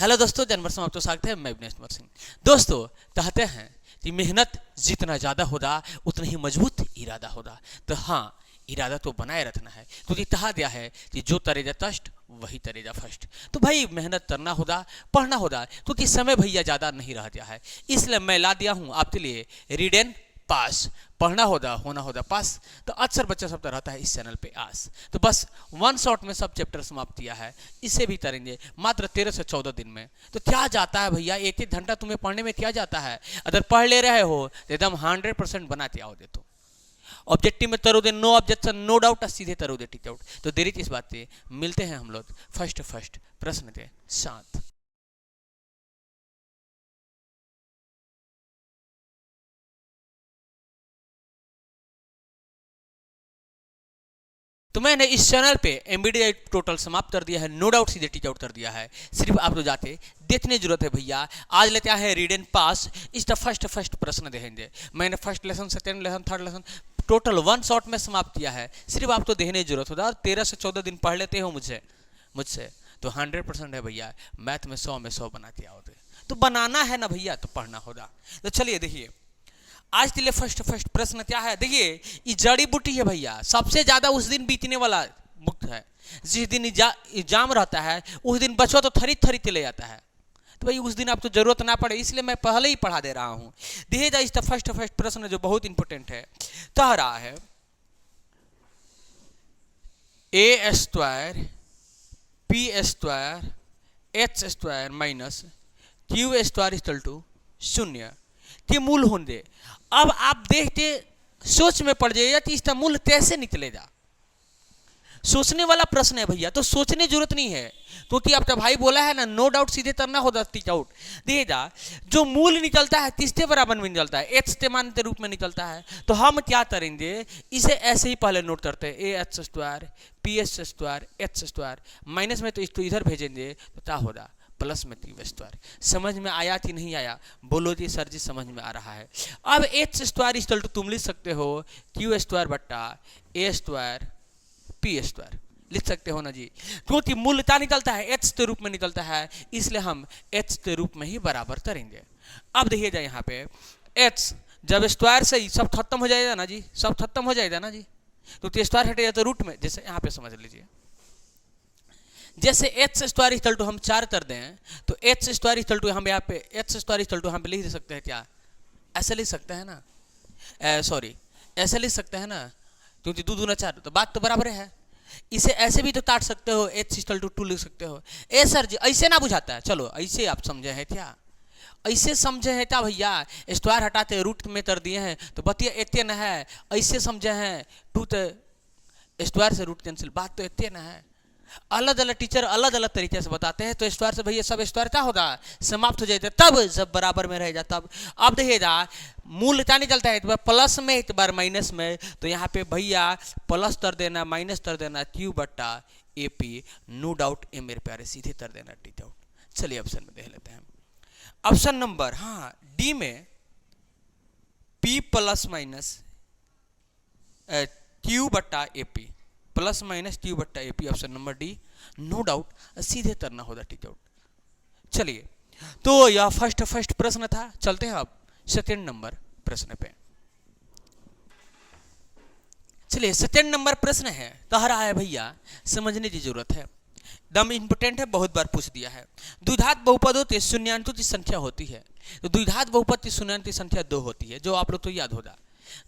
Hello दोस्तों, जन्म वर्ष आपको स्वागत है। मैं विनेश कुमार सिंह। दोस्तों, कहते हैं कि मेहनत जितना ज़्यादा होगा उतना ही मजबूत इरादा होगा। तो हाँ, इरादा तो बनाए रखना है, क्योंकि कहा गया है कि जो तरेगा कष्ट वही तरेगा फर्स्ट। तो भाई मेहनत करना होगा, पढ़ना होगा, क्योंकि समय भैया ज़्यादा नहीं रह गया है। इसलिए मैं ला दिया हूँ आपके लिए रीड एंड पास। पढ़ना होगा, होना होगा पास। तो अक्सर बच्चा सब रहता है इस चैनल पे आस। तो बस वन शॉट में सब चैप्टर समाप्त किया है। इससे भी करेंगे मात्र 13 से 14 दिन में। तो क्या जाता है भैया, एक एक घंटा तुम्हें पढ़ने में क्या जाता है? अगर पढ़ ले रहे हो तो एकदम 100% बनाते आओगे। तो ऑब्जेक्टिव में तरोगे नो ऑब्जेक्शन नो डाउट, सीधे तरोगे टिक आउट। तो देरी किस बात से, मिलते हैं हम लोग फर्स्ट प्रश्न के साथ। तो मैंने इस चैनल पे एमबीडी टोटल समाप्त कर दिया है, नो डाउट सीधे टीच आउट कर दिया है। सिर्फ आप तो जाते देखने की जरूरत है भैया। आज लेते हैं रीड एंड पास। इसका फर्स्ट प्रश्न देखेंगे। मैंने first lesson, second lesson, third lesson total one shot में समाप्त किया है। सिर्फ आप तो देखने की जरूरत होता है। 13 से 14 दिन पढ़ लेते हो मुझसे तो 100% है भैया। मैथ में 100 में 100 बनाते आओगे। तो बनाना है ना भैया, तो पढ़ना होगा। तो चलिए देखिए, आज के लिए फर्स्ट प्रश्न क्या है। देखिए, ये जड़ी बूटी है भैया, सबसे ज्यादा उस दिन बीतने वाला मुक्त है जिस दिन एग्जाम रहता है। उस दिन बचवा तो थरी थरी चले जाता है। तो भाई उस दिन आपको जरूरत ना पड़े, इसलिए मैं पहले ही पढ़ा दे रहा हूं। देखिए जा इसका फर्स्ट प्रश्न जो बहुत इंपॉर्टेंट है, कह रहा है a square p square h square minus q square equal to 0 के मूल होंगे। अब आप देखते सोच में पड़ जाइएगा कि इसका मूल कैसे निकलेगा। सोचने वाला प्रश्न है भैया, तो सोचने की जरूरत नहीं है, क्योंकि आपका भाई बोला है ना, नो डाउट सीधे करना होगा टीच आउट। देखिएगा, जो मूल निकलता है किसके बराबर में निकलता है? एच के मान के रूप में निकलता है। तो हम क्या करेंगे, इसे ऐसे ही पहले नोट करते हैं। A h square P h square h square minus में तो इसको इधर भेजेंगे तो क्या होगा, प्लस में क्यू स्क्वायर। समझ में आया कि नहीं आया? बोलो जी सर जी, समझ में आ रहा है। अब एच स्क्वायर इक्वल टू तुम लिख सकते हो क्यू स्क्वायर बट्टा ए स्क्वायर पी स्क्वायर, लिख सकते हो ना जी। क्योंकि मूल क्या निकलता है, एच के रूप में निकलता है, इसलिए हम एच के रूप में ही बराबर करेंगे। अब देखिए जाए यहाँ पे, एच जब स्क्वायर से ही सब खत्म हो जाएगा ना जी, सब खत्म हो जाएगा ना जी। तो स्क्वायर हटेगा तो रूट में, जैसे यहाँ पे समझ लीजिए, जैसे एच स्क्वायर इक्वल टू हम 4 कर दें तो एच स्क्वायर इक्वल टू हम यहाँ पे एच स्क्वायर इक्वल टू हम लिख सकते हैं क्या, ऐसे लिख सकते हैं ना, सॉरी ऐसे लिख सकते हैं ना, क्योंकि 2 दूना 4 तो बात तो बराबर है। इसे ऐसे भी तो काट सकते हो, एच इक्वल टू 2 लिख सकते हो। ए सर जी ऐसे ना बुझाता है, चलो ऐसे आप समझे हैं क्या? ऐसे समझे हैं क्या भैया? स्क्वायर हटाते रूट में कर दिए हैं तो बतिया एते न है। ऐसे समझे हैं, 2 स्क्वायर से रूट कैंसिल, बात तो एते न है। अलग अलग टीचर अलग अलग तरीके से बताते हैं। तो स्क्वायर से भैया सब स्क्वायर क्या होगा, समाप्त हो जाएगा, तब जब बराबर में रहेगा तब। अब देखिएगा, मूल क्या निकलता है, एक बार प्लस में एक बार माइनस में। तो यहाँ पे भैया प्लस कर देना, माइनस कर देना, क्यू बट्टा ए पी, नो डाउट ए मेरे प्यारे, सीधे कर देना टी डाउट। चलिए ऑप्शन में देख लेते हैं। ऑप्शन नंबर डी में पी प्लस माइनस क्यू बट्टा a p, plus minus Q बट्टा a p, option number D, no doubt सीधे करना होगा टिक आउट। चलिए, तो यह फर्स्ट प्रश्न था। चलते हैं अब सेकेंड नंबर प्रश्न पे। चलिए, सेकेंड नंबर प्रश्न है, कह रहा है भैया समझने की जरूरत है, दम इंपोर्टेंट है, बहुत बार पूछ दिया है। द्विघात बहुपदों के शून्यान्तों की संख्या होती है। तो द्विघात बहुपद की शून्यान्त की संख्या 2 होती है, जो आप लोग तो याद होगा।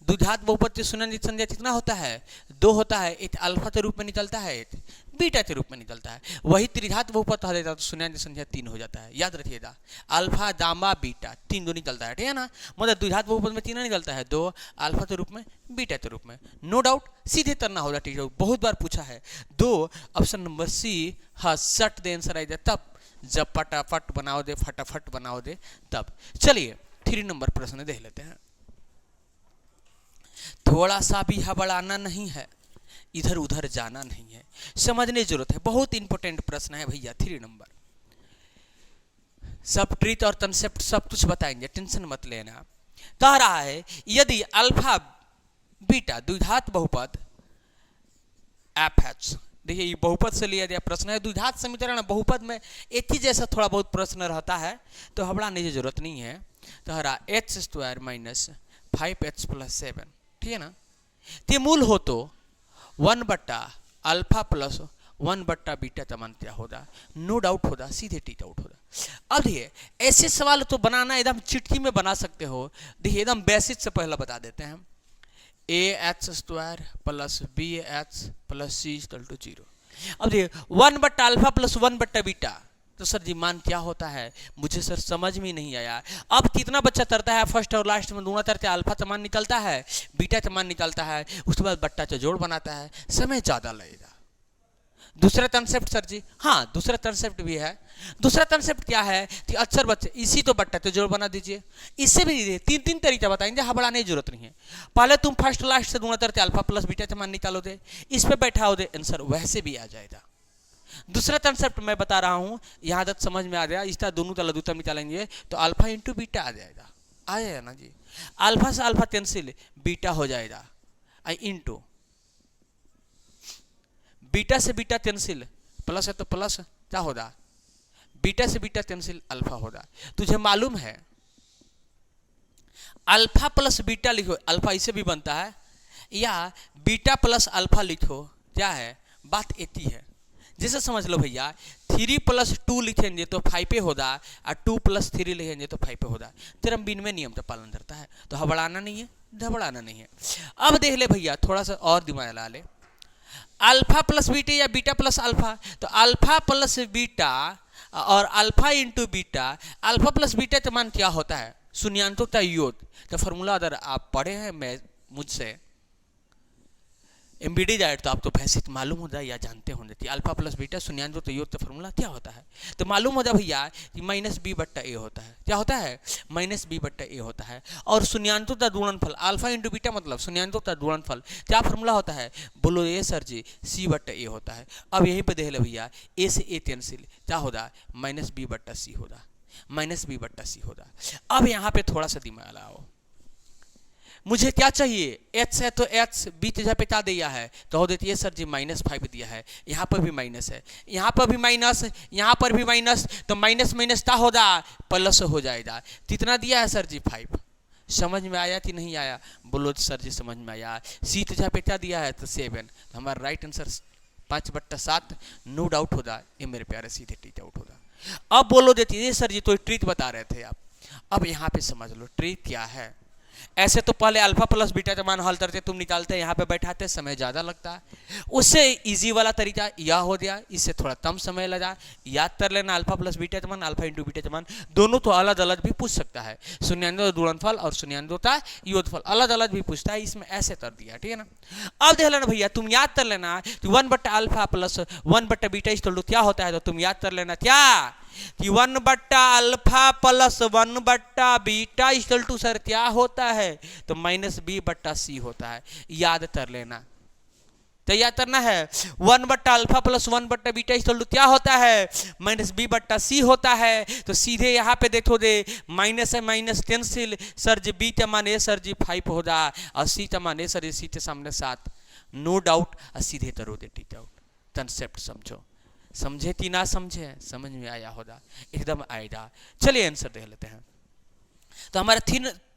द्विघात बहुपद की शून्यान्त संख्या कितना होता है, 2 होता है। एक अल्फा के रूप में निकलता है, एक बीटा के रूप में निकलता है। वही त्रिघात बहुपद कहा जाता है, तो शून्यान्त संख्या 3 हो जाता है। याद रखिएगा, अल्फा गामा बीटा 3 दो निकलता है, ठीक है ना। मतलब द्विघात बहुपद में 3 निकलता है, 2 अल्फा के रूप में, बीटा के रूप में। नो डाउट सीधे करना होगा टीचर, बहुत बार पूछा है। 2 ऑप्शन नंबर सी, हाँ सट दे आंसर आई तब, जब फटाफट बनाओ दे, फटाफट बनाओ दे तब। चलिए 3 नंबर प्रश्न देख लेते हैं। थोड़ा सा भी हबड़ाना नहीं है, इधर उधर जाना नहीं है, समझने की जरूरत है। बहुत इंपॉर्टेंट प्रश्न है भैया 3 नंबर। सब ट्रीट और कंसेप्ट सब कुछ बताएंगे, टेंशन मत लेना। कह रहा है यदि अल्फा बीटा द्विघात बहुपद एफ एच देखिए ये बहुपद से लिया गया प्रश्न है। द्विघात समीकरण बहुपद में एक ही जैसा थोड़ा बहुत प्रश्न रहता है, तो घबराने की जरूरत नहीं है। तो हरा H square minus 5h plus 7, ठीक है ना। ते मूल हो तो 1 बट्टा अल्फा प्लस 1 बट्टा बीटा तमान क्या होगा, नो डाउट होगा, सीधे टी आउट होगा। अब देखिए ऐसे सवाल तो बनाना एकदम चिट्ठी में बना सकते हो। देखिए एकदम बेसिक से पहले बता देते हैं, a h square plus b h plus c equal to 0। अब देखिए 1 बट्टा अल्फा प्लस 1 बट्टा बीटा, तो सर जी मान क्या होता है, मुझे सर समझ में नहीं आया। अब कितना बच्चा तरता है, फर्स्ट और लास्ट में दोनों तरते अल्फा तो मान निकलता है, बीटा तो मान निकलता है, उसके बाद बट्टा तो जोड़ बनाता है, समय ज़्यादा लगेगा। दूसरा कंसेप्ट सर जी, हाँ दूसरा कंसेप्ट भी है। दूसरा कंसेप्ट क्या है कि अक्सर बच्चे इसी तो बट्टा तो जोड़ बना दीजिए। इससे भी तीन तरीका बताएंगे, हबड़ाने की जरूरत नहीं है। पहले तुम फर्स्ट लास्ट से दोनों तरते अल्फा प्लस बीटा तो मान निकालो दे, इस पे बैठा हो दे, आंसर वैसे भी आ जाएगा। दूसरा कंसेप्ट मैं बता रहा हूँ, यहाँ तक समझ में आ गया। इस तरह दोनों तला दूता निकालेंगे तो अल्फा इंटू बीटा आ जाएगा ना जी। अल्फा से अल्फा कैंसिल, बीटा हो जाएगा, आई इंटू बीटा से बीटा कैंसिल, प्लस है तो प्लस क्या होगा, बीटा से बीटा कैंसिल अल्फा होगा। तुझे मालूम है अल्फा प्लस बीटा लिखो, अल्फा इसे भी बनता है, या बीटा प्लस अल्फा लिखो, क्या है बात एती है। जैसे समझ लो भैया 3 + 2 लिखेंगे तो 5 होगा, और 2 + 3 लिखेंगे तो 5 होगा। तेरा बिनवे नियम का पालन करता है, तो हबड़ाना नहीं है, घबराना नहीं है। अब देख ले भैया थोड़ा सा और दिमाग लगा ले, अल्फा प्लस बीटा या बीटा प्लस अल्फा, तो अल्फा प्लस बीटा और alpha into beta, alpha plus beta का मान क्या होता है, शून्यांतों का योग। तो फॉर्मूला अगर आप पढ़े हैं मैं मुझसे एमबीडी जाए तो आप तो वैसे मालूम हो जाए या जानते होंगे कि अल्फा प्लस बीटा शून्यांतों का योग का फॉर्मूला क्या होता है। तो मालूम हो जाए भैया कि -b/a होता है। क्या होता है, -b/a होता है। और शून्यांतों का गुणनफल अल्फा इंटू बीटा मतलब शून्यांतों का गुणनफल क्या फॉर्मूला होता है, बोलो ये सर जी c/a होता है। अब यहीं पे देख ले भैया a से a कैंसिल, क्या होगा -b/c होगा, -b/c होगा। अब यहाँ पे थोड़ा सा दिमाग लगाओ, मुझे क्या चाहिए, h है तो h, b जगह पे क्या दिया है तो हो देती है सर जी -5 दिया है, यहाँ पर भी माइनस है, यहाँ पर भी माइनस, यहाँ पर भी माइनस, तो माइनस माइनस क्या होगा प्लस हो जाएगा। कितना दिया है सर जी 5। समझ में आया कि नहीं आया, बोलो सर जी समझ में आया। c जगह पे क्या दिया है तो 7, तो हमारा राइट आंसर 5/7 नो डाउट होगा। ये मेरे प्यारे सीधे टीच आउट होगा। अब बोलो देती है सर जी तो ट्रिक बता रहे थे आप, अब यहाँ पे समझ लो ट्रिक क्या है। ऐसे तो पहले अल्फा प्लस बीटा का मान हल करते तुम निकालते, यहाँ पे बैठाते समय ज़्यादा लगता है। उससे इजी वाला तरीका यह हो गया, इससे थोड़ा कम समय लगा, याद कर लेना अल्फा प्लस बीटा का मान, अल्फा इंटू बीटा का मान दोनों तो अलग अलग भी पूछ सकता है, शून्यांतों का गुणनफल और शून्यांतों का योगफल अलग अलग भी पूछता है, इसमें ऐसे कर दिया, ठीक है ना। अब देख लेना भैया तुम याद कर लेना 1/अल्फा प्लस 1/बीटा इक्वल टू क्या होता है, तो तुम याद कर लेना क्या कि 1/अल्फा प्लस 1/बीटा इक्वल टू सर क्या होता है, तो -b/c होता है। याद कर लेना, तो याद करना है 1/अल्फा प्लस 1/बीटा इक्वल टू क्या होता है, -b/c होता है। तो सीधे यहाँ पे देखो दे माइनस है माइनस कैंसिल, सर जी b का मान सर जी 5 होगा, और c का मान सर जी c के सामने 7, नो डाउट। और सीधे करो दे टीच आउट। कंसेप्ट समझो, समझे कि ना समझे, समझ में आया होगा, एकदम आएगा। चलिए आंसर देख लेते हैं। तो हमारा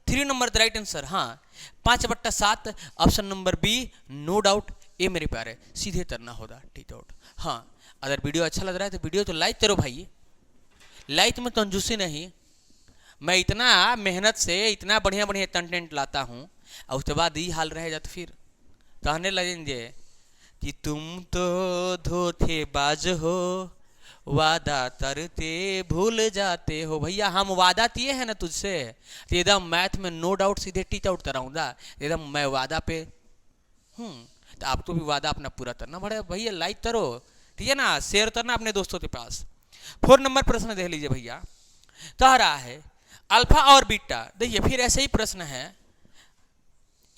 3 नंबर द राइट आंसर, हाँ 5/7 option number B no doubt. ये मेरे प्यारे सीधे करना होगा टीच आउट। हाँ अगर वीडियो अच्छा लग रहा है तो वीडियो तो लाइक करो भाई, लाइक में कंजूसी नहीं। मैं इतना मेहनत से इतना बढ़िया बढ़िया कंटेंट लाता हूँ और उसके बाद ये हाल रहेगा तो फिर कहने लगेंगे कि तुम तो धोखेबाज हो, वादा करते भूल जाते हो। भैया हम वादा किए हैं ना तुझसे, तो एकदम मैथ में नो डाउट सीधे टीच आउट कराऊंगा, एकदम मैं वादा पे हूँ। तो आपको भी वादा अपना पूरा करना पड़ेगा भैया। लाइक करो, ठीक है ना, शेयर करना अपने दोस्तों के पास। 4 नंबर प्रश्न देख लीजिए भैया, कह रहा है अल्फा और बीटा। देखिए फिर ऐसे ही प्रश्न है,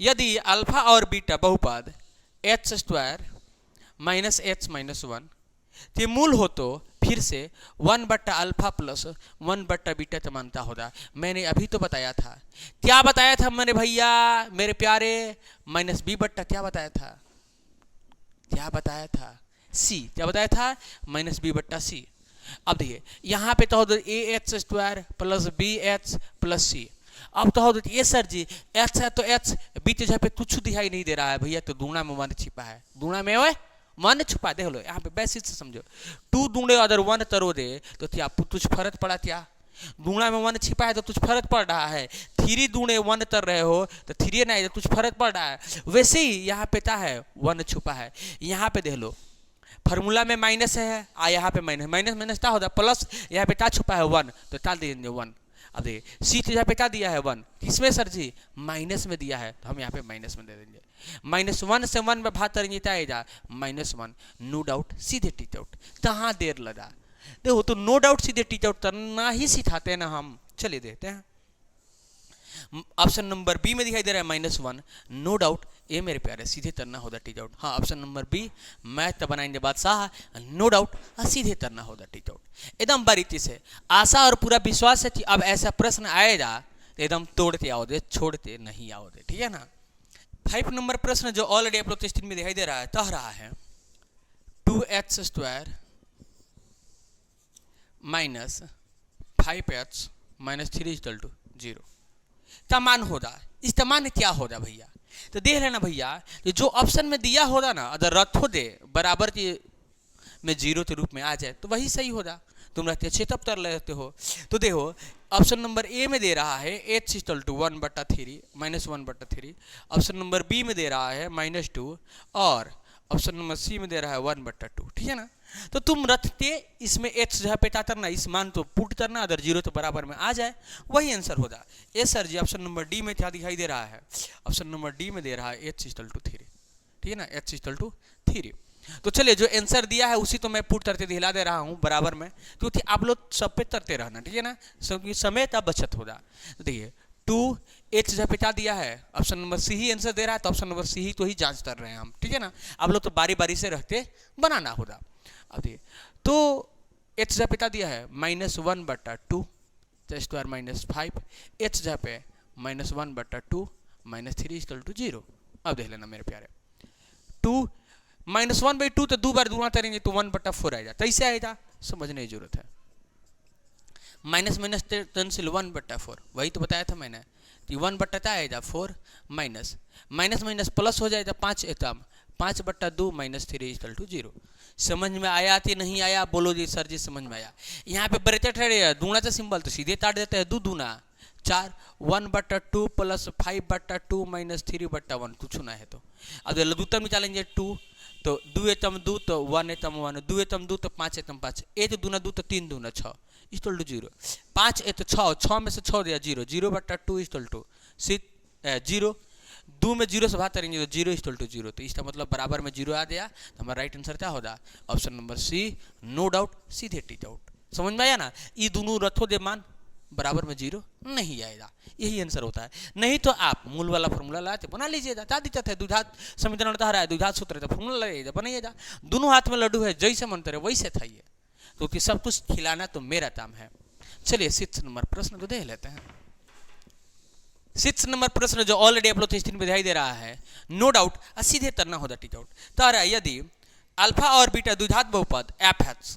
यदि अल्फा और बीटा बहुपद h² माइनस h माइनस 1 के मूल हो तो फिर से 1/अल्फा प्लस 1/बीटा का मानता होगा। मैंने अभी तो बताया था, क्या बताया था मैंने भैया मेरे प्यारे, -b/, क्या बताया था, क्या बताया था, सी, क्या बताया था, माइनस बी बट्टा सी। अब देखिए यहाँ पे तो हो a h square plus b h plus c. अब तो हो ये सर जी एच है तो एच, बीच जगह पे कुछ दिखाई नहीं दे रहा है भैया, तो दूना में 1 छिपा है, दूना में ओए 1 छुपा, देख लो यहाँ पे बेसिक से समझो, 2 दूंगे अगर 1 तरो दे तो क्या कुछ फर्क पड़ा, क्या दूना में 1 छिपा है तो कुछ फर्क पड़ रहा है, 3 दूने 1 तर रहे हो तो 3 नहीं तो कुछ फर्क पड़ रहा है। वैसे ही यहाँ पे क्या है 1 छुपा है, यहाँ पे देख लो फार्मूला में माइनस है, यहाँ पे माइनस, माइनस माइनस क्या होता है प्लस, यहाँ पे क्या छुपा है 1 तो क्या देंगे 1। अब देखिए सी तो यहाँ पे क्या दिया है 1, किसमें सर जी माइनस में दिया है, तो हम यहाँ पे माइनस में दे देंगे, -1 से 1 में भाग करेंगे क्या आएगा -1, नो डाउट सीधे टीच आउट। कहाँ देर लगा, देखो तो नो डाउट सीधे टीच आउट करना ही सिखाते हैं ना हम। चलिए देखते हैं ऑप्शन नंबर बी में दिखाई दे रहा है -1, नो डाउट ये मेरे प्यारे सीधे तरना होगा टीच आउट। हाँ ऑप्शन नंबर बी मैथ बनाएंगे बादशाह, नो डाउट सीधे तरना होगा टीच आउट। एकदम बारीकी से आशा और पूरा विश्वास है कि अब ऐसा प्रश्न आएगा तो एकदम तोड़ते आओ दे, छोड़ते नहीं आओ दे, ठीक है ना। 5 नंबर प्रश्न जो ऑलरेडी आप लोग टेस्ट में दिखाई दे रहा है, कह रहा है 2h square minus 5h minus 3 equal to 0 का मान होगा। इसका मान क्या होगा भैया, तो देख लेना भैया जो ऑप्शन में दिया होगा ना, अगर रखो दे बराबर के में 0 के रूप में आ जाए तो वही सही होगा, तुम रहते अच्छे तब कर लेते हो। तो देखो ऑप्शन नंबर ए में दे रहा है h equal to 1/3 -1/3, option number b में दे रहा है -2 और ऑप्शन नंबर सी में दे रहा है 1/2, ठीक है ना। तो तुम रखते इसमें h जो है पेटा करना, इस मान तो पुट करना, अगर 0 तो बराबर में आ जाए वही आंसर होगा। ये सर जी ऑप्शन नंबर डी में क्या दिखाई दे रहा है, ऑप्शन नंबर डी में दे रहा है h इक्वल टू 3, ठीक है ना, h इक्वल टू 3। तो चलिए जो आंसर दिया है उसी तो मैं पुट करते दिला दे रहा हूँ बराबर में, क्योंकि आप लोग सब पे करते रहना, ठीक है ना, समय का बचत होगा। तो देखिए 2h जहाँ पे क्या दिया है, ऑप्शन नंबर सी ही आंसर दे रहा है, तो ऑप्शन नंबर सी ही तो ही जांच कर रहे हैं हम, ठीक है ना। आप लोग तो बारी बारी से रहते बनाना होगा। अब देखिए तो h जहाँ पे क्या दिया है -1/2 स्क्वायर -5, h जहाँ पे -1/2 -3 इक्वल टू 0। अब देख लेना मेरे प्यारे 2 -1/2 तो 2 बार दूना करेंगे तो 1/4 आएगा, कैसे आएगा समझने की जरूरत है। माइनस माइनस कैंसिल 1/4, वही तो बताया था मैंने कि 1/4 आएगा 4 माइनस माइनस माइनस प्लस हो जाएगा 5 एकम 5/2 -3 इक्वल टू 0। समझ में आया कि नहीं आया, बोलो जी सर जी समझ में आया। यहाँ पे ब्रैकेट है दूना का सिंबल तो सीधे काट देते हैं, 2 दूना 4, 1/2 प्लस 5/2 -3/1 कुछ ना है तो अब लघुत्तम निकालेंगे 2 तो 2 एकम 2 तो 1 एकम 1, 2 एकम 2 तो 5 एकम 5, 1 दूना 2 तो 3 दूना 6 इक्वल टू 0, 5 एक तो 6 में से 6 दिया 0, 0/2 इक्वल टू 0, 2 में 0 से भाग करेंगे तो 0 इक्वल टू 0, तो इसका मतलब बराबर में 0 आ गया, तो हमारा राइट आंसर क्या होगा option number c, no doubt सीधे टीच आउट। समझ में आया ना, ये दोनों रखो दे मान बराबर में 0 नहीं आएगा, यही आंसर होता है। नहीं तो आप मूल वाला फॉर्मूला लाते बना लीजिएगा, क्या दिक्कत है, द्विघात समीकरण कह रहा है द्विघात सूत्र है फॉर्मूला लगाइएगा बनाइएगा, दोनों हाथ में लड्डू है जैसे मन करे वैसे खाइए, क्योंकि सब कुछ खिलाना तो मेरा काम है। चलिए 6 नंबर प्रश्न को देख लेते हैं। 6 नंबर प्रश्न जो ऑलरेडी आप लोग टेस्ट में दिखाई दे रहा है, नो डाउट सीधे तरना होगा टीच आउट। तो यदि अल्फा और बीटा द्विघात बहुपद f h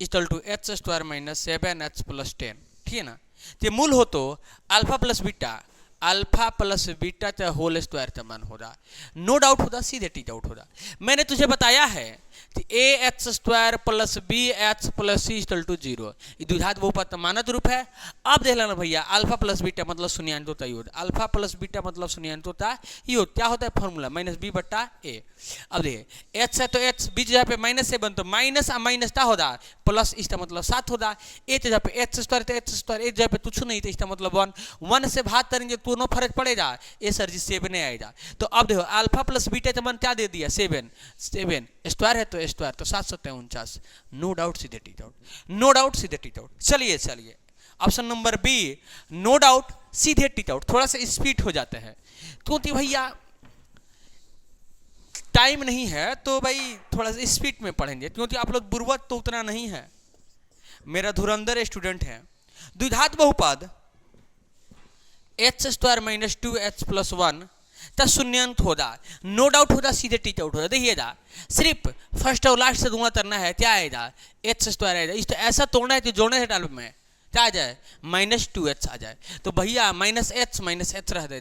equal to H square minus 7h plus 10, ठीक है ना, तो मूल हो तो अल्फा प्लस बीटा का होल स्क्वायर का मान होगा, नो डाउट होगा सीधे टीच आउट होगा। मैंने तुझे बताया है कि AH square plus BH plus C equal to 0 ये द्विघात बहुपद का मानक रूप है। अब देख लेना भैया अल्फा प्लस बीटा मतलब शून्यान्तोता योग, अल्फा प्लस बीटा मतलब शून्यान्तोता योग, क्या होता है फॉर्मूला -b/a। अब देखिए h है तो h बीच जहाँ पे -7 तो माइनस माइनस क्या होगा प्लस, इसका मतलब 7 होगा, h जहाँ पे h स्क्वायर तो h स्क्वायर, h जहाँ पे कुछ नहीं तो इसका मतलब 1 से भाग करेंगे तो नो फर्क पड़ेगा, ये सर जी 7 आएगा। तो अब देखो अल्फा प्लस बीटा का मान क्या दे दिया 7 स्क्वायर है तो स्क्वायर तो 749, नो डाउट सीधे टीच आउट, नो डाउट सीधे टीच आउट। चलिए option number B no doubt सीधे टीच आउट, थोड़ा सा स्पीड हो जाते हैं क्योंकि भैया टाइम नहीं है, तो भाई थोड़ा सा स्पीड में पढ़ेंगे क्योंकि आप लोग बुर्बक तो उतना नहीं है, मेरा धुरंधर स्टूडेंट है। द्विघात बहुपद h स्क्वायर -2h प्लस 1 तब शून्यंत होगा, नो डाउट होगा, सीधे टीच आउट होगा। देखिएगा सिर्फ फर्स्ट और लास्ट से गुणा करना है, क्या आएगा एच स्क्वायर आएगा। इस तो ऐसा तोड़ना है कि जोड़ने से टाइम में क्या आ जाए -2h आ जाए। तो भैया -h रह दे,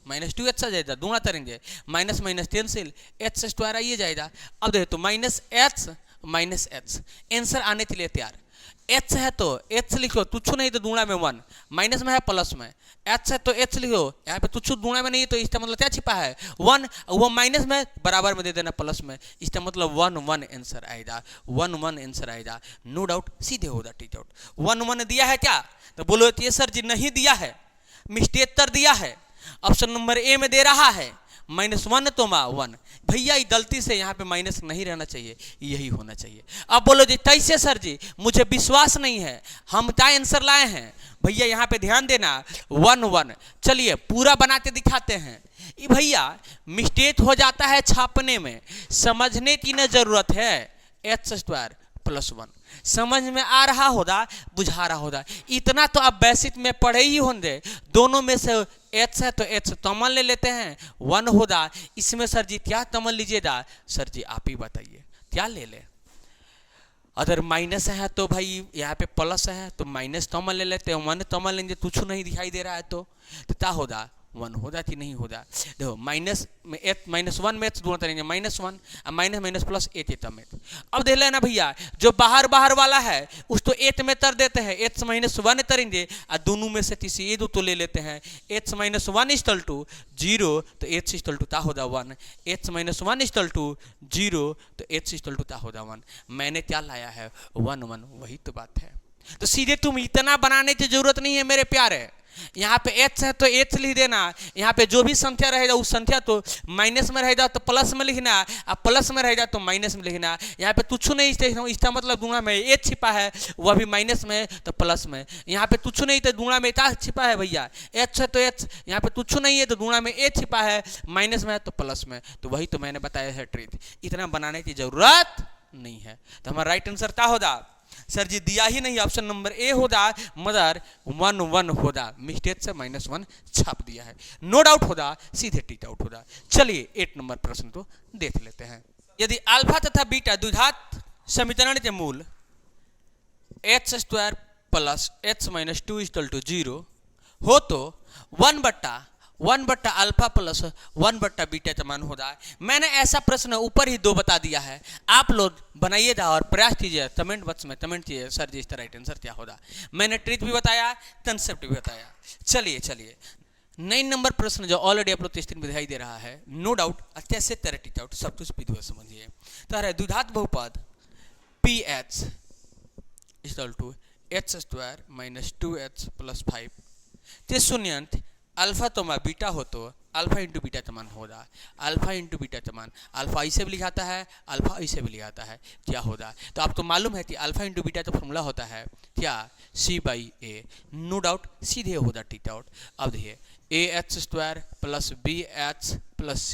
-2h आ जाएगा, दूना करेंगे minus minus cancel, H square आइए जाएगा। अब देखो तो -h आंसर आने के लिए तैयार। एच है तो एच लिखो, तुच्छ नहीं तो दूना में 1, माइनस में है प्लस में, एच है तो एच लिखो, यहाँ पे तुच्छ दूना में नहीं है तो इसका मतलब क्या छिपा है 1, वो माइनस में बराबर में दे देना प्लस में, इसका मतलब 1 आंसर आएगा, 1 आंसर आएगा, नो डाउट सीधे होगा टीच आउट। 1 दिया है क्या, तो बोलो ये सर जी नहीं दिया है, मिस्टेक कर दिया है। ऑप्शन नंबर ए में दे रहा है -1 तो 1, भैया गलती से यहाँ पे माइनस नहीं रहना चाहिए, यही होना चाहिए। अब बोलो जी कैसे सर जी, मुझे विश्वास नहीं है, हम क्या आंसर लाए हैं। भैया यहाँ पे ध्यान देना 1 चलिए पूरा बनाते दिखाते हैं। ये भैया मिस्टेक हो जाता है छापने में, समझने की न जरूरत है। एच स्क्वायर प्लस 1 समझ में आ रहा होगा, बुझा रहा होगा, इतना तो आप बेसिक में पढ़े ही होंगे। दोनों में से एच है तो एच कॉमन ले लेते हैं, 1 होगा। इसमें सर जी क्या कॉमन लीजिएगा, सर जी आप ही बताइए क्या ले ले। अगर माइनस है तो भाई यहाँ पे प्लस है तो माइनस कॉमन ले लेते हैं, 1 कॉमन लेंगे, कुछ नहीं दिखाई दे रहा है तो क्या होगा 1 होगा कि नहीं होगा। देखो -1 में एच दोनों करेंगे -1, माइनस माइनस प्लस एट एट में। अब देख लेना भैया जो बाहर बाहर वाला है उस तो एट में कर देते हैं, एच -1 करेंगे और दोनों में से किसी ये दो तो ले लेते हैं। एच -1 इक्वल टू 0 तो एच इक्वल टू क्या होगा 1, एच -1 इक्वल टू 0 तो एच इक्वल टू क्या होगा 1। मैंने क्या लाया है 1, वही तो बात है। तो सीधे तुम इतना बनाने की जरूरत नहीं है मेरे प्यारे, यहाँ पे एच है तो एच लिख देना, यहाँ पे जो भी संख्या रहेगा उस संख्या तो माइनस में रहेगा तो प्लस में लिखना, अब प्लस में रहेगा तो माइनस में लिखना। यहाँ पे तुच्छ नहीं इसका मतलब दूना में एच छिपा है, वह भी माइनस में तो प्लस में। यहाँ पे तुच्छ नहीं तो दूना में क्या छिपा है भैया, एच है तो एच, यहाँ पे तुच्छ नहीं है तो दूना में एच छिपा है, माइनस में है तो प्लस में। तो वही तो मैंने बताया है ट्रिक, इतना बनाने की जरूरत नहीं है। तो हमारा राइट आंसर क्या होगा, सर जी दिया ही नहीं, ऑप्शन नंबर ए होगा, मगर 1 होगा, मिस्टेक से -1 छाप दिया है, नो डाउट होगा, सीधे टीच आउट होगा। चलिए 8 नंबर प्रश्न तो देख लेते हैं। यदि अल्फा तथा बीटा द्विघात समीकरण के मूल h स्क्वायर प्लस h - 2 = 0 हो तो 1 बट्टा अल्फा प्लस 1 बट्टा बीटा का मान होगा। मैंने ऐसा प्रश्न ऊपर ही 2 बता दिया है, आप लोग बनाइएगा और प्रयास कीजिए, कमेंट बॉक्स में कमेंट कीजिए सर जी इसका राइट आंसर क्या होगा। मैंने ट्रिक भी बताया, कंसेप्ट भी बताया। चलिए 9 नंबर प्रश्न जो ऑलरेडी आप लोग स्क्रीन पर दिखाई दे रहा है, नो डाउट कैसे तरह टीच आउट सब कुछ विधि समझिए। तो द्विघात बहुपद PH = h स्क्वायर - 2h + 5 के शून्यंत अल्फा तो बीटा हो तो अल्फा इंटू बीटा का मान होगा। अल्फा इंटू बीटा का मान अल्फा ऐसे भी लिखाता है, अल्फा ऐसे भी लिखाता है, क्या होगा। तो आपको मालूम है कि अल्फा इंटू बीटा का फॉर्मूला होता है क्या, C/A, नो डाउट सीधे होगा टीच आउट। अब देखिए AH square plus BH plus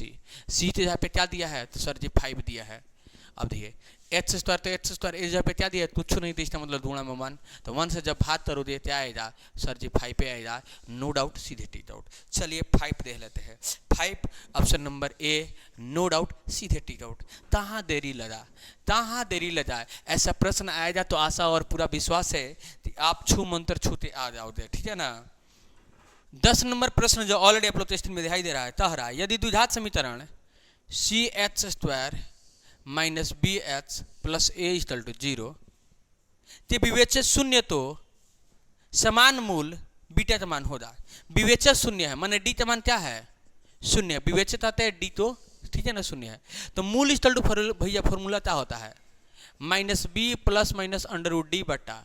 C तो यहाँ पे क्या दिया है, तो सर जी 5 दिया है। अब देखिए h स्क्वायर तो h स्क्वायर इस जगह पे क्या दिया, कुछ नहीं, तो इसका मतलब दूना में 1, तो 1 से जब भाग करोगे क्या आएगा, सर जी 5 पे आएगा, नो डाउट सीधे टीच आउट। चलिए 5 देख लेते हैं। 5 ऑप्शन नंबर ए, नो डाउट सीधे टीच आउट। कहाँ देरी लगा, ऐसा प्रश्न आएगा तो आशा और पूरा विश्वास है कि आप छू मंत्र छूते आ जाओगे, ठीक है ना। 10 नंबर प्रश्न जो ऑलरेडी आप लोग स्क्रीन में दिखाई दे रहा है, तहरा यदि द्विघात समीकरण CH square minus BH plus A = 0 ते विवेच्य शून्य तो समान मूल बीटा का मान होगा। विवेच्य शून्य है, माने डी का मान क्या है, शून्य, विवेच्य आता है डी तो ठीक है ना, शून्य है। तो मूल इक्वल टू भैया फॉर्मूला क्या होता है, -b प्लस माइनस √d बटा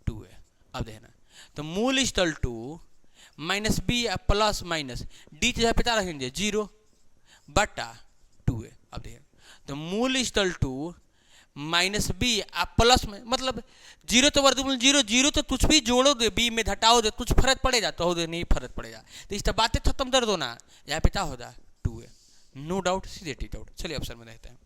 2 है। अब देखना तो मूल equal to -b plus minus d जगह पे क्या रखेंगे 0 बटा 2 है। अब देखिए तो मूल इक्वल टू -b प्लस में मतलब 0 तो वर्गमूल 0 तो कुछ भी जोड़ो दे, b में घटाओ दे, कुछ फर्क पड़ेगा तो हो दे, नहीं फर्क पड़ेगा। तो इस बातें खत्म कर दो ना, यहाँ पे क्या होगा 2 है, नो डाउट सीधे टीच आउट। चलिए ऑप्शन में देखते हैं,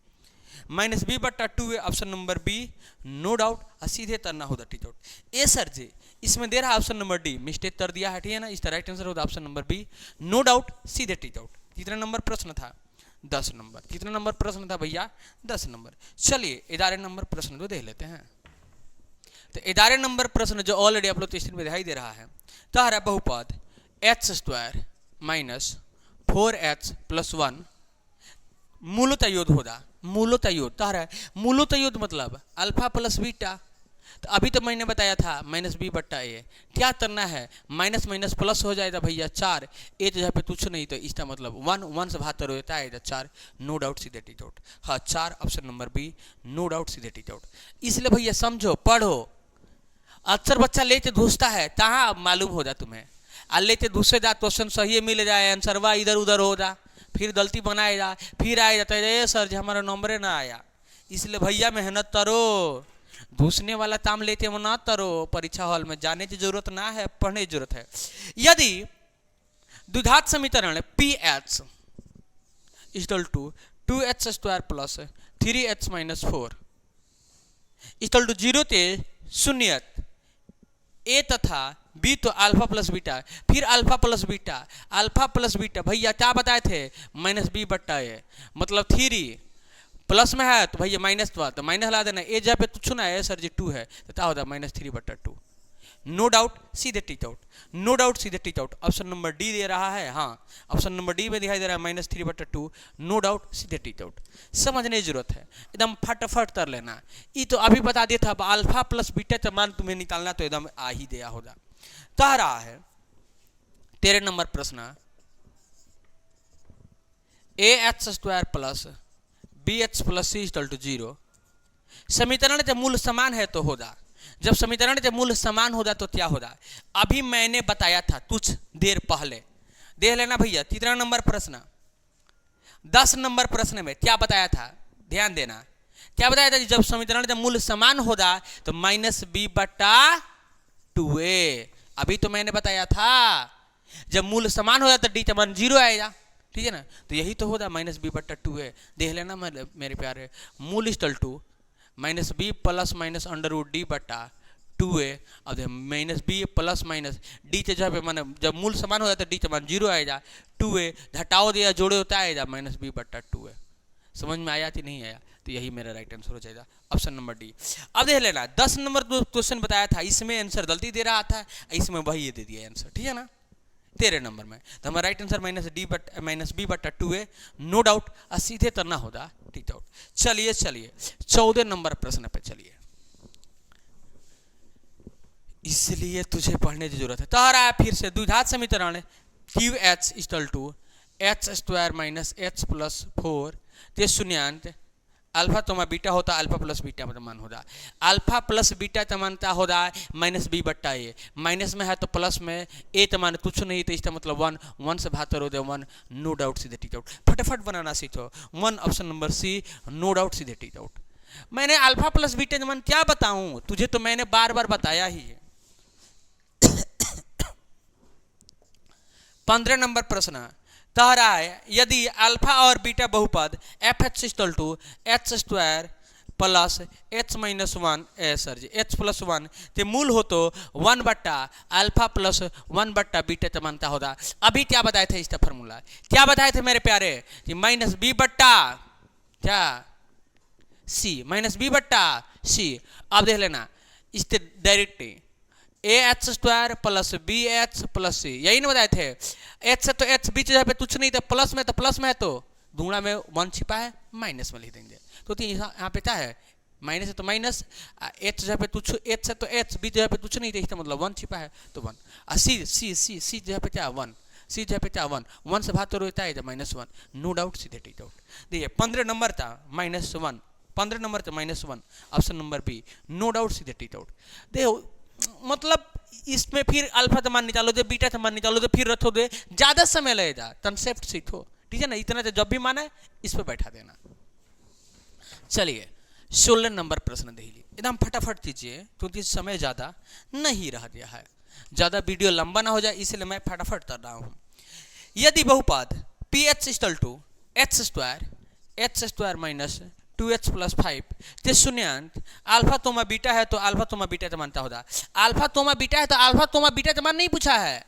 -b बटा 2 है, option number B, no doubt सीधे करना होगा टीच आउट। ए सर जी इसमें दे रहा है ऑप्शन नंबर डी, मिस्टेक कर दिया है, ठीक है ना, इसका राइट आंसर होगा option number B, no doubt सीधे टीच आउट। कितना नंबर प्रश्न था? 10 नंबर। कितना नंबर प्रश्न था भैया? 10 नंबर। चलिए 11 नंबर प्रश्न तो देख लेते हैं। तो 11 नंबर प्रश्न जो ऑलरेडी आप लोग तो स्क्रीन पे दिखाई दे रहा है, तो आ रहा है बहुपद H square minus 4h plus 1 मूलतः योग होगा। मूलतः योग तो आ रहा है, मूलतः योग मतलब अल्फा प्लस बीटा। तो अभी तो मैंने बताया था माइनस बी बट्टा ए, क्या करना है, माइनस माइनस प्लस हो जाएगा भैया 4, ए जगह पे कुछ नहीं तो इसका मतलब 1 से भाग होता है 4, नो डाउट सीधे टिक आउट। हाँ 4 option number B, no doubt सीधे टिक आउट। इसलिए भैया समझो पढ़ो, अक्सर बच्चा लेते घुसता है, कहाँ मालूम हो जा तुम्हें, आ लेते दूसरे जा क्वेश्चन सही मिल जाए, आंसर वा इधर उधर हो जा, फिर गलती बनाएगा, फिर आया जाता है सर जी हमारा नंबर ना आया। इसलिए भैया मेहनत करो, घुसने वाला काम लेते वो ना करो, परीक्षा हॉल में जाने की जरूरत ना है, पढ़ने की जरूरत है। यदि द्विघात समीकरण p h equal to 2h square plus 3h minus 4 equal to 0 ते शून्य, ए तथा बी तो अल्फा प्लस बीटा, फिर alpha plus beta, alpha plus beta भैया क्या बताए थे, माइनस बी बट्टा ए, मतलब 3 प्लस में है तो भैया माइनस तो माइनस ला देना, ए जहाँ पे कुछ ना है सर जी 2 है तो क्या होता है माइनस 3 बट्टा 2, नो डाउट सीधे टिक आउट, नो डाउट सीधे tick out. Option number d दे रहा है, हाँ ऑप्शन नंबर डी में दिखाई दे रहा है माइनस 3 बट्टा 2, नो डाउट सीधे टिक आउट। समझने की जरूरत है, एकदम फटाफट कर लेना। ये तो अभी बता दिया था, अल्फा प्लस बीटा का मान तुम्हें निकालना तो एकदम आ ही दिया होगा। कह रहा है 13 नंबर प्रश्न, a h square plus b h plus c equal to 0, समीकरण के मूल समान है तो होगा। जब समीकरण के मूल समान होगा तो क्या होगा, अभी मैंने बताया था कुछ देर पहले, देख लेना भैया। कितना नंबर प्रश्न, 10 नंबर प्रश्न में क्या बताया था, ध्यान देना, क्या बताया था, जब समीकरण का मूल समान होगा तो माइनस बी बट्टा 2a। अभी तो मैंने बताया था जब मूल समान हो जाता डी का मान 0 आएगा, ठीक है ना, तो यही तो होगा माइनस बी बट्टा 2a। देख लेना मेरे प्यारे, मूल equal to minus b plus minus under root d बट्टा 2a। अब minus b plus minus d के जगह पे माने जब मूल समान हो जाता है डी का मान 0 आएगा, 2a घटाओ दिया जोड़े होता आएगा माइनस बी बट्टा 2a। समझ में आया कि नहीं आया, तो यही मेरा राइट आंसर हो जाएगा ऑप्शन नंबर डी। अब देख लेना 10 नंबर क्वेश्चन बताया था, इसमें आंसर गलती दे रहा था, इसमें वही दे दिया आंसर, ठीक है ना। 13 नंबर में तो हमारा राइट आंसर माइनस बी बट्टा 2a, नो डाउट, और सीधे करना होगा टिक आउट। चलिए 14 नंबर प्रश्न पे चलिए, इसलिए तुझे पढ़ने की जरूरत है। तो आ रहा है फिर से द्विघात समीकरण q h equal to H square minus h plus 4 ते शून्यांत अल्फा तो बीटा होता, अल्फा प्लस बीटा मतलब मान होगा, अल्फा प्लस बीटा तमानता होगा माइनस बी बट्टा ए, माइनस में है तो प्लस में, ए तमान कुछ नहीं तो इसका मतलब 1 से भाग हो जाए 1, नो डाउट सीधे टिक आउट। फटाफट बनाना सीखो, 1 option number c, no doubt सीधे टिक आउट। मैंने अल्फा प्लस बीटा तमान क्या बताऊं, तुझे तो मैंने बार बार बताया ही है। 15 नंबर प्रश्न कह रहा है, यदि अल्फा और बीटा बहुपद f h equal to H square plus h minus 1 sir जी एच प्लस 1 ते मूल हो तो 1 बट्टा अल्फा प्लस 1 बट्टा बीटा तमानता होगा। अभी क्या बताए थे इसका फॉर्मूला, क्या बताए थे मेरे प्यारे, कि माइनस बी बट्टा क्या सी, माइनस बी बट्टा सी। अब देख लेना इससे direct a h square plus b h plus c, यही ना बताए थे। एच से तो एच बीच जगह पे कुछ नहीं, तो प्लस में तो दूंगा में 1 छिपा है, माइनस में लिख देंगे। तो यहाँ पे क्या है, माइनस है तो माइनस, एच जगह पे कुछ, एच से तो एच बीच जगह पे कुछ नहीं, तो इसका मतलब 1 छिपा है तो 1। और सी जगह पे क्या 1, सी जगह पे क्या 1 से भाग तो रोता है -1, नो डाउट सीधे टिक आउट। देखिए 15 नंबर था -1, 15 नंबर था -1, option number B, no doubt सीधे टिक आउट। देखो मतलब इसमें फिर अल्फा तो मान निकालो, जब बीटा तो मान निकालो, तो फिर रखो दे, ज्यादा समय लगेगा, कंसेप्ट सीखो, ठीक है ना। इतना तो जब भी माना है इस पर बैठा देना। चलिए 16 नंबर प्रश्न देख लीजिए, एकदम फटाफट कीजिए क्योंकि समय ज्यादा नहीं रह गया है, ज्यादा वीडियो लंबा ना हो जाए इसलिए मैं फटाफट कर रहा हूं। यदि बहुपद p h equal to H square minus 2h plus 5 ते शून्यांत अल्फा तोमा बीटा है तो अल्फा तोमा बीटा जमानता होगा। अल्फा तोमा बीटा है तो अल्फा तोमा बीटा जमान नहीं पूछा है,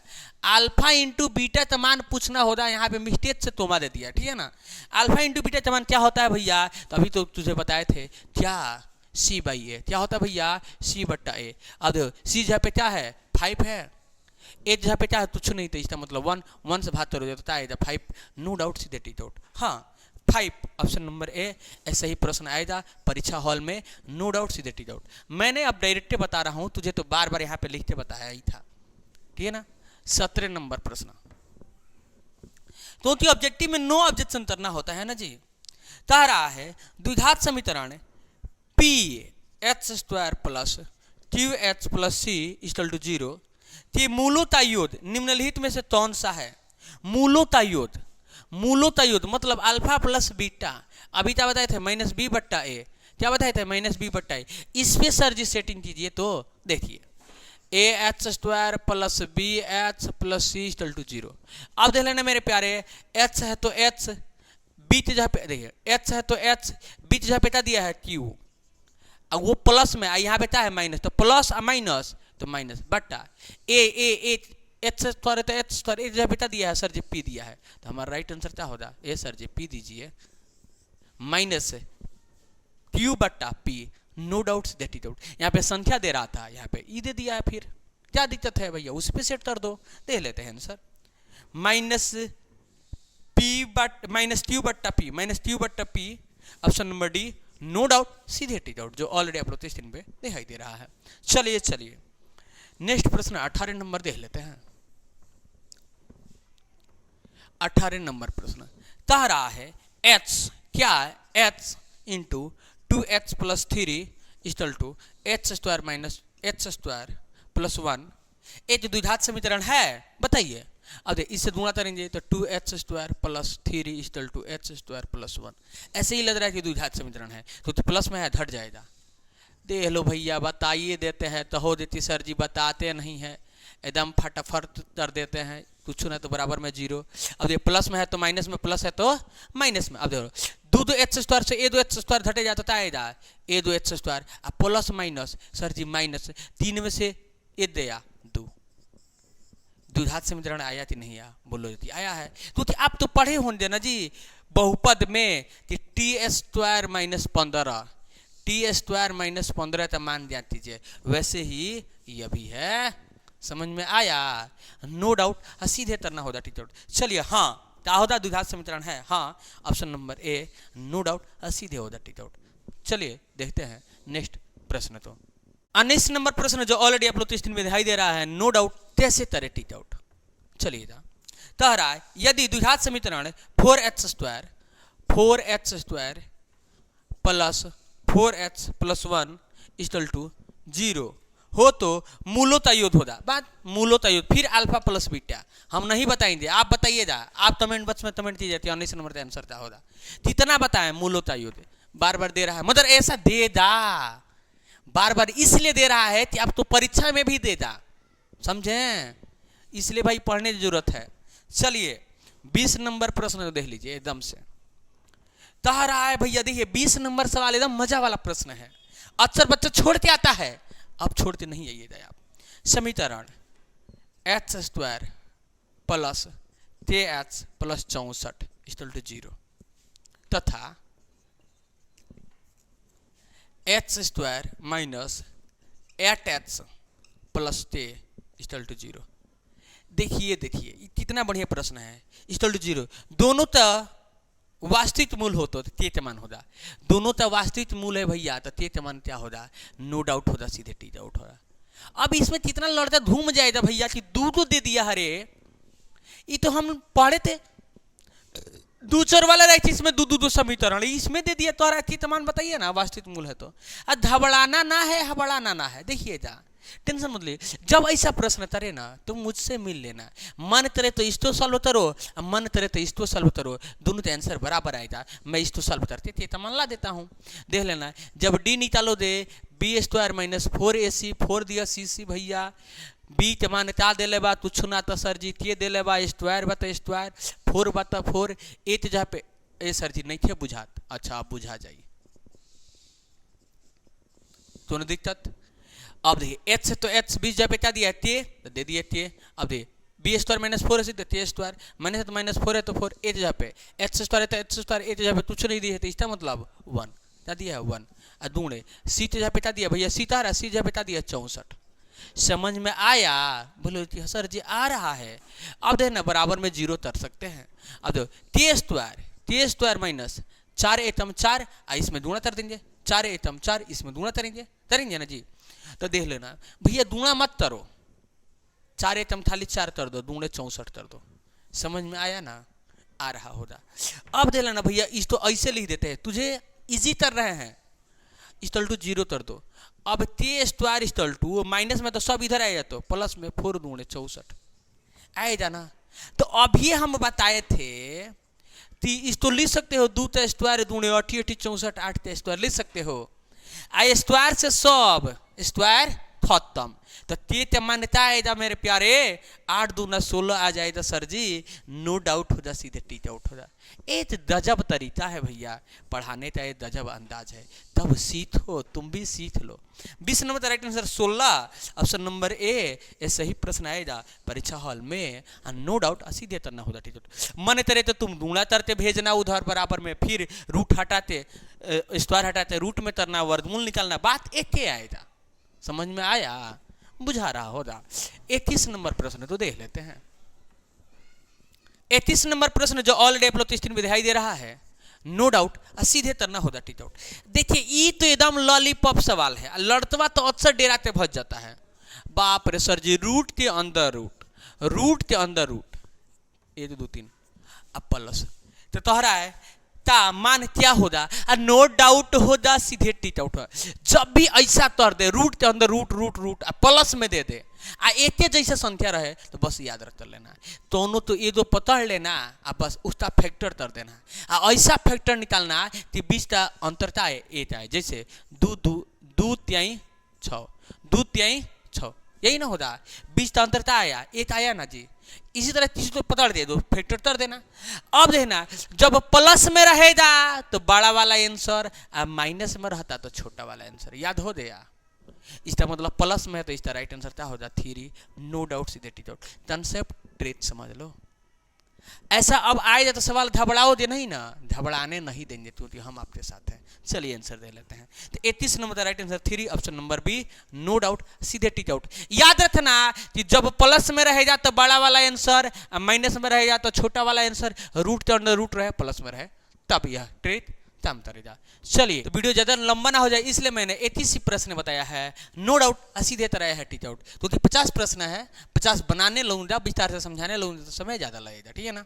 अल्फा इंटू बीटा तमान पूछना होगा। यहाँ पे मिस्टेक से तोमा दे दिया, ठीक है ना। अल्फा इंटू बीटा तमान क्या होता है भैया, तो अभी तो तुझे बताए थे क्या, सी बाई ए। क्या होता है भैया, सी बट्टा ए। अब देखो सी जहाँ पे क्या है 5 है, ए जहाँ पे क्या है कुछ नहीं, तो इसका मतलब 1 से भाग करोगे तो आएगा 5, no doubt see that is out. हाँ 5 ऑप्शन नंबर ए। ऐसा ही प्रश्न आएगा परीक्षा हॉल में, no doubt see that is out. मैंने अब डायरेक्ट बता रहा हूँ तुझे, तो बार बार यहाँ पे लिख के बताया ही था, ठीक है ना। 17 नंबर प्रश्न, तो ऑब्जेक्टिव में नो ऑब्जेक्शन करना होता है ना जी। कह रहा है द्विघात समीकरण p h square plus q h plus c equal to 0 कि मूलोता योग निम्नलिखित में से कौन सा है। मूलोता योग, मूलोता योग मतलब अल्फा प्लस बीटा। अभी क्या बताए थे, माइनस बी बट्टा ए। क्या बताए थे, माइनस बी बट्टा ए। इस पे सर जी सेटिंग कीजिए तो देखिए a h square plus b h plus c equal to 0। अब देख लेना मेरे प्यारे, एच है तो एच, बीच जहाँ पे देखिए एच है तो एच, बीच जहाँ पे क्या दिया है क्यू, अब वो प्लस में यहाँ पे क्या है माइनस, तो प्लस माइनस तो माइनस बट्टा ए ए ए एच स्क्वायर तो एच स्क्वायर, ए जहाँ पे क्या दिया है सर जी पी दिया है, तो हमारा राइट आंसर क्या होगा, ए सर जी पी दीजिए, माइनस क्यू बट्टा P, no doubt that is out. यहाँ पे संख्या दे रहा था, यहाँ पे ई दे दिया है, फिर क्या दिक्कत है भैया, उस पर सेट कर दो। देख लेते हैं answer, minus P but minus Q बट्टा पी, माइनस क्यू बट्टा P, option number D, no doubt सीधे टी डाउट, जो ऑलरेडी आप लोग स्क्रीन पे दिखाई दे रहा है। चलिए चलिए नेक्स्ट प्रश्न 18 नंबर देख लेते हैं। 18 नंबर प्रश्न कह रहा है h क्या है, h into 2h plus 3 equal to H square minus H square plus 1। ये जो द्विघात समीकरण है बताइए। अब इससे गुणा करेंगे तो 2h square plus 3 equal to H square plus 1। ऐसे ही लग रहा है कि द्विघात समीकरण है, तो प्लस में है घट जाएगा। देख लो भैया बताइए देते हैं तो हो देती सर जी, बताते नहीं है, एकदम फटाफट कर देते हैं, कुछ ना तो बराबर में 0। अब ये प्लस में है तो माइनस में, प्लस है तो माइनस में। अब देखो 2h स्क्वायर से ए 2h स्क्वायर घटे जाता तो आएगा ए 2h स्क्वायर, अब प्लस माइनस सर जी माइनस 3 में से ए दिया 2। द्विघात समीकरण आया कि नहीं आया, बोलो यदि आया है क्योंकि आप तो पढ़े होंगे ना जी बहुपद में कि T square minus 15, T square minus 15 तो मान दिया कीजिए, वैसे ही यह भी है। समझ में आया, नो डाउट सीधे करना होगा टीचर। चलिए हाँ क्या होगा, द्विघात समीकरण है, हाँ ऑप्शन नंबर ए, नो डाउट सीधे होगा टीचर। चलिए देखते हैं नेक्स्ट प्रश्न। तो नेक्स्ट नंबर प्रश्न जो ऑलरेडी आप लोग स्क्रीन में दिखाई दे रहा है, नो डाउट कैसे करे टी डाउट। चलिएगा कह रहा है यदि द्विघात समीकरण 4h square plus 4h plus 1 equal to 0 हो तो मूलोता योग होगा। बात मूलोता योग, फिर अल्फा प्लस बीटा हम नहीं बताएंगे, आप बताइएगा, आप कमेंट बॉक्स में कमेंट कीजिए 19 नंबर का आंसर क्या होगा। कितना बताएं मूलोता योग, बार बार दे रहा है, मगर ऐसा दे दा, बार बार इसलिए दे रहा है कि आप तो परीक्षा में भी दे दा, समझे, इसलिए भाई पढ़ने की जरूरत है। चलिए 20 नंबर प्रश्न देख लीजिए एकदम से। कह रहा है भैया देखिए 20 नंबर सवाल एकदम मजा वाला प्रश्न है, अक्सर बच्चा छोड़ते आता है, अब छोड़ते नहीं आइएगा आप। समीकरण एच स्क्वायर प्लस के एच प्लस 64 इक्वल टू 0 तथा H square minus 8h plus के इक्वल टू 0। देखिए देखिए कितना बढ़िया प्रश्न है, इक्वल टू 0 दोनों तो वास्तविक मूल हो तो ते मान होगा, दोनों तो वास्तविक मूल है भैया, तो ते मान क्या होगा, नो डाउट होगा, सीधे टी डाउट होगा। अब इसमें कितना लड़का घूम जाएगा भैया कि दो दे दिया, हरे ये तो हम पढ़े थे 2 चर वाला रहती, इसमें दो समीकरण इसमें दे दिया, तो की तमान बताइए ना वास्तविक मूल है तो। धबड़ाना ना है, हबड़ाना ना है, देखिए जा टेंशन मत ले, जब ऐसा प्रश्न करे ना तो मुझसे मिल लेना, मन करे तो इसको सॉल्व करो, मन करे तो इसको सॉल्व करो, दोनों का आंसर बराबर आएगा। मैं इसको सॉल्व करते थे तो मान ला देता हूँ, देख लेना। जब डी निकालो दे बी स्क्वायर माइनस 4ac, 4 दिया सी भैया, बी के मान क्या दे ले बा तू छुना तो सर जी के दे ले बा स्क्वायर बता स्क्वायर, 4 बता 4, ए जहाँ पे ए सर जी नहीं थे बुझात, अच्छा आप बुझा जाइए तो नहीं दिक्कत। अब देखिए एच से तो एच 20 जगह पे क्या दिया है ते, तो दे दिए ते। अब देखिए बी स्क्वायर माइनस 4 है ते स्क्वायर माइनस है तो माइनस 4 है तो 4 ए जगह पे, एच स्क्वायर है तो एच स्क्वायर ए जगह पे कुछ नहीं दिए तो इसका मतलब 1 क्या दिया है 1। और दूणे सी जगह पे क्या दिया भैया सीता सी जगह पे क्या दिया 64। समझ में आया? बोलो सर जी आ रहा है। अब देखना बराबर में 0 तर सकते हैं। अब देखो टी स्क्वायर माइनस 4 एटम 4 इसमें दूना तर देंगे, 4 एटम 4 इसमें दूना तरेंगे ना जी। तो देख लेना भैया दूना मत तरो, 4 एटम खाली 4 तर दो, दूने 64 तर दो। समझ में आया ना? आ रहा होगा। अब देख लेना भैया इस तो ऐसे लिख देते हैं, तुझे इजी कर रहे हैं, इक्वल टू 0 कर दो। अब T square equal to minus में तो सब इधर आएगा तो प्लस में 4 दूने 64 आएगा ना। तो अभी हम बताए थे इसको लिख सकते हो 2 स्क्वायर दूने 8 64 8 स्क्वायर लिख सकते हो। आई स्क्वायर से सब स्क्वायर खत्म। तो ते मान्यता आएगा मेरे प्यारे, 8 दूना 16 आ जाएगा सर जी, नो डाउट हो जा, सीधे टीच आउट हो जा। एक गजब तरीका है भैया पढ़ाने का, एक गजब अंदाज है, तब सीखो, तुम भी सीख लो। 20 नंबर का राइट आंसर 16 ऑप्शन नंबर ए, ये सही प्रश्न आएगा परीक्षा हॉल में। नो डाउट सीधे तरना होगा टीच आउट। मन करे तो तुम दूना तरते भेजना उधर बराबर में, फिर रूट हटाते स्क्वायर हटाते रूट में तरना, वर्गमूल निकालना, बात एक ही आएगा। समझ में आया? बुझा रहा होगा। 31 नंबर प्रश्न तो देख लेते हैं। 31 नंबर प्रश्न जो ऑल डेवलप स्क्रीन में दिखाई दे रहा है, नो डाउट सीधे तरना होगा टीच आउट। देखिए ये तो एकदम लॉलीपॉप सवाल है, लड़तवा तो अक्सर डेराते भज जाता है। बाप रे सर जी, रूट के अंदर रूट, रूट के अंदर रूट, 1 2 3 अब प्लस, तो तोहरा है ता मान क्या होगा, नो डाउट होगा सीधे टीच आउट। जब भी ऐसा कर दे रूट के अंदर रूट रूट रूट प्लस में दे दे, एक जैसा संख्या रहे तो बस याद रख लेना, दोनों तो ये दो पकड़ लेना, बस उसका फैक्टर कर देना, ऐसा फैक्टर निकालना कि 20 का अंतरता है एक आए, जैसे 2 2 2 3 6 2 3 6, यही ना होगा, 20 का अंतरता आया एक आया ना जी। इसी तरह किसी को पकड़ दे दो, फैक्टर कर देना। अब देखना जब प्लस में रहेगा तो बड़ा वाला आंसर, माइनस में रहता तो छोटा वाला आंसर, याद हो गया। इसका मतलब प्लस में है तो इसका राइट आंसर क्या होगा 3, नो डाउट सीधे टीच आउट। कंसेप्ट ट्रेथ समझ लो। ऐसा अब आएगा तो सवाल घबराओगे नहीं ना, घबराने नहीं देंगे क्योंकि हम आपके साथ हैं। चलिए आंसर दे लेते हैं। तो 31 नंबर का right answer 3 option number B, no doubt सीधे टीच आउट। याद रखना कि जब प्लस में रहेगा तो बड़ा वाला आंसर, माइनस में रहेगा तो छोटा वाला आंसर, रूट के अंदर रूट रहे प्लस में रहे तब यह ट्रेथ काम करेगा। चलिए तो वीडियो ज़्यादा लंबा ना हो जाए इसलिए मैंने 31 प्रश्न बताया है, नो डाउट सीधे तरह है टीच आउट, क्योंकि 50 प्रश्न है, 50 बनाने लगूंगा, विस्तार से समझाने लगूंगा तो समय ज़्यादा लगेगा, ठीक है ना।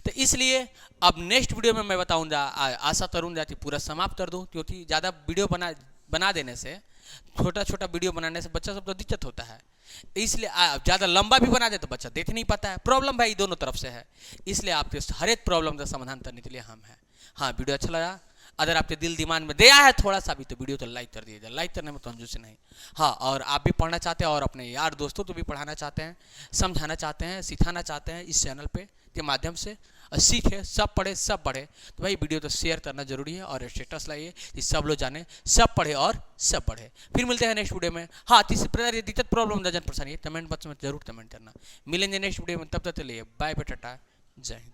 तो इसलिए अब नेक्स्ट वीडियो में मैं बताऊंगा, आशा करूंगा कि पूरा समाप्त कर दूं, क्योंकि ज़्यादा वीडियो बना देने से, छोटा छोटा वीडियो बनाने से बच्चा सब तो दिक्कत होता है, इसलिए ज़्यादा लंबा भी बना दे तो बच्चा देख नहीं पाता है। प्रॉब्लम भाई दोनों तरफ से है, इसलिए आपके हर एक प्रॉब्लम का समाधान करने के लिए हम हैं। हाँ वीडियो अच्छा लगा, अगर आपके दिल दिमाग में दया है थोड़ा सा भी तो वीडियो तो लाइक कर दीजिए, लाइक करने में कंजूसी नहीं। हाँ और आप भी पढ़ना चाहते हैं और अपने यार दोस्तों को भी पढ़ाना चाहते हैं, समझाना चाहते हैं, सिखाना चाहते हैं इस चैनल पे के माध्यम से, सीखे सब पढ़े सब बढ़े, तो भाई वीडियो तो शेयर करना जरूरी है और स्टेटस लाइए कि सब लोग जाने, सब पढ़े और सब बढ़े। फिर मिलते हैं नेक्स्ट वीडियो में। हाँ किसी प्रकार की दिक्कत प्रॉब्लम जान परेशानी कमेंट बॉक्स में जरूर कमेंट करना। मिलेंगे नेक्स्ट वीडियो में, तब तक के लिए बाय बाय टाटा, जय हिंद।